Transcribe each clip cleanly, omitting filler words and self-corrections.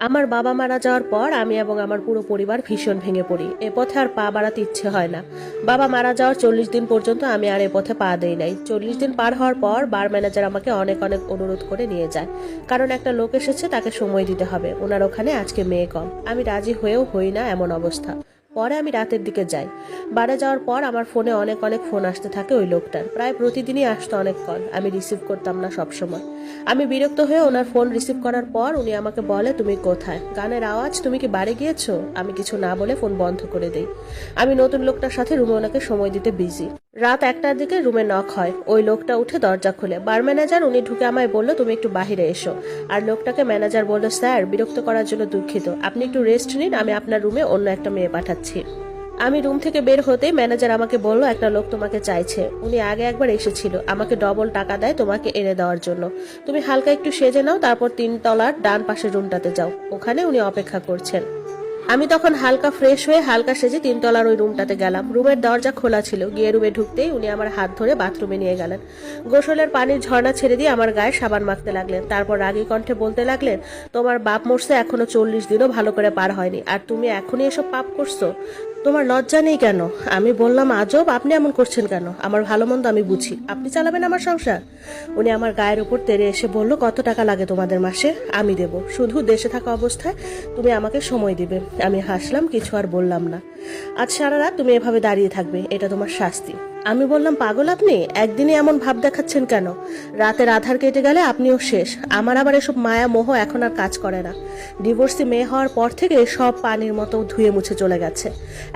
আমার বাবা মারা যাওয়ার পর আমি এবং আমার পুরো পরিবার ভীষণ ভেঙে পড়ি। এ পথে আর পা বাড়াতে ইচ্ছে হয় না। বাবা মারা যাওয়ার 40 দিন পর্যন্ত আমি আর এ পথে পা দেই নাই। 40 দিন পার হওয়ার পর বার ম্যানেজার আমাকে অনেক অনেক অনুরোধ করে নিয়ে যায়, কারণ একটা লোক এসেছে, তাকে সময় দিতে হবে। ওনার ওখানে আজকে মেয়ে কম। আমি রাজি হয়েও হই না, এমন অবস্থা। পরে আমি রাতের দিকে যাই। বারে যাওয়ার পর আমার ফোনে অনেক অনেক ফোন আসতে থাকে ওই লোকটার। প্রায় প্রতিদিনই আসতো অনেক কল, আমি রিসিভ করতাম না সব সময়। আমি বিরক্ত হয়ে ওনার ফোন রিসিভ করার পর উনি আমাকে বলে, তুমি কোথায়? গানের আওয়াজ, তুমি কি বাড়ি গিয়েছো? আমি কিছু না বলে ফোন বন্ধ করে দেই। আমি নতুন লোকটার সাথে রুমে ওনাকে সময় দিতে বিজি। রাত 1টার দিকে রুমে নক হয়। ওই লোকটা উঠে দরজা খুলে। বার ম্যানেজার উনি ঢুকে আমায় বললো, তুমি একটু বাহিরে এসো। আর লোকটাকে ম্যানেজার বললো, স্যার বিরক্ত করার জন্য দুঃখিত, আপনি একটু রেস্ট নিন, আমি আপনার রুমে অন্য একটা মেয়ে পাঠাচ্ছি। আমি রুম থেকে বের হতেই ম্যানেজার আমাকে বলল, একটা লোক তোমাকে চাইছে। উনি আগে একবার এসেছিল, আমাকে ডবল টাকা দেয় তোমাকে এনে দেওয়ার জন্য। তুমি হালকা একটু সেজে নাও, তারপর 3 তলার ডান পাশের রুমটাতে যাও, ওখানে উনি অপেক্ষা করছেন। আমি তখন হালকা ফ্রেশ হয়ে হালকা সেজে 3 তলার ওই রুমটাতে গেলাম। রুমের দরজা খোলা ছিল। গিয়ে রুমে ঢুকতেই উনি আমার হাত ধরে বাথরুমে নিয়ে গেলেন। গোসলের পানির ঝর্ণা ছেড়ে দিয়ে আমার গায়ে সাবান মাখতে লাগলেন। তারপর রাগী কণ্ঠে বলতে লাগলেন, তোমার বাপ মরছে এখনো 40 দিনও ভালো করে পার হয়নি, আর তুমি এখনই এসব পাপ করছো? তোমার লজ্জা নেই কেন? আমি বললাম, আজব, আপনি এমন করছেন কেন? আমার ভালো মন্দ আমি বুঝি, আপনি চালাবেন আমার সংসার? উনি আমার গায়ের উপর তেড়ে এসে বলল, কত টাকা লাগে তোমাদের মাসে? আমি দেব, শুধু দেশে থাকা অবস্থায় তুমি আমাকে সময় দিবে। আমি হাসলাম, কিছু আর বললাম না। আজ সারা রাত তুমি এভাবে দাঁড়িয়ে থাকবে, এটা তোমার শাস্তি। আমি বললাম, পাগল আপনি? একদিনে এমন ভাব দেখাচ্ছেন কেন? রাতের আধার কেটে গেলে আপনিও শেষ। আমার আবার এসব মায়া মোহ এখন আর কাজ করে না। ডিভোর্সি মেয়ে হওয়ার পর থেকে সব পানির মতো ধুয়ে মুছে চলে গেছে।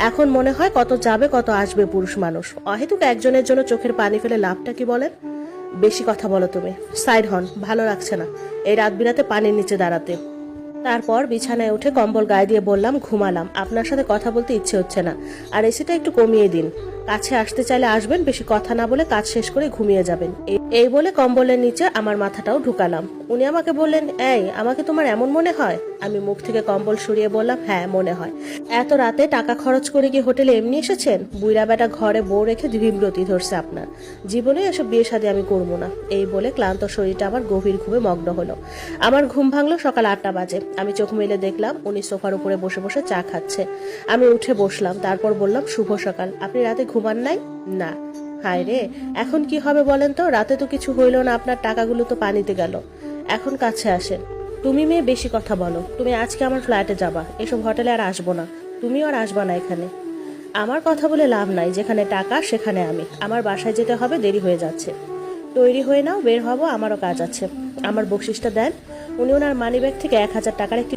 এখন মনে হয় কত যাবে কত আসবে পুরুষ মানুষ। অহেতুক একজনের জন্য চোখের পানি ফেলে লাভটা কি বলেন? বেশি কথা বলো তুমি, সাইড হন, ভালো লাগছে না এই রাত বিরাতে পানির নিচে দাঁড়াতে। তারপর বিছানায় উঠে কম্বল গায়ে দিয়ে বললাম, ঘুমালাম, আপনার সাথে কথা বলতে ইচ্ছে হচ্ছে না, আর এসিটা একটু কমিয়ে দিন। কাছে আসতে চাইলে আসবেন, বেশি কথা না বলে কাজ শেষ করে ঘুমিয়ে যাবেন। এই বলে কম্বলের নিচে আমার মাথাটাও ঢুকালাম। উনি আমাকে বললেন, এই, আমাকে তোমার এমন মনে হয়? আমি মুখ থেকে কম্বল সরিয়ে বললাম, হ্যাঁ মনে হয়। এত রাতে টাকা খরচ করে কি হোটেলে এমনি এসেছেন? বুইড়া বেটা ঘরে বউ রেখে বিব্রতি ধরছে আপনার। জীবনে এসব বিয়ে শাদী আমি করবো না। এই বলে ক্লান্ত শরীরটা আমার গভীর ঘুমে মগ্ন হলো। আমার ঘুম ভাঙলো সকাল 8টা বাজে। আমি চোখ মেলে দেখলাম উনি সোফার উপরে বসে বসে চা খাচ্ছে। আমি উঠে বসলাম, তারপর বললাম, শুভ সকাল, আপনি রাতে ঘুমান নাই? না। হায় রে, এখন কি হবে বলেন তো? রাতে তো কিছু হইল না, আপনার টাকাগুলো তো পানিতে গেল। এখন কাছে আসেন। তুমি মেয়ে বেশি কথা বলো। তুমি আজকে আমার ফ্ল্যাটে যাবা, এসব হোটেলে আর আসবো না। তুমিও আর আসবা না এখানে। আমার কথা বলে লাভ নাই, যেখানে টাকা সেখানে আমি। আমার বাসায় যেতে হবে, দেরি হয়ে যাচ্ছে। তৈরি হয়ে নাও, বের হবো, আমারও কাজ আছে। আমার বকশিসটা দেন। উনি ওনার মানিব্যাগ থেকে 1000 টাকার একটি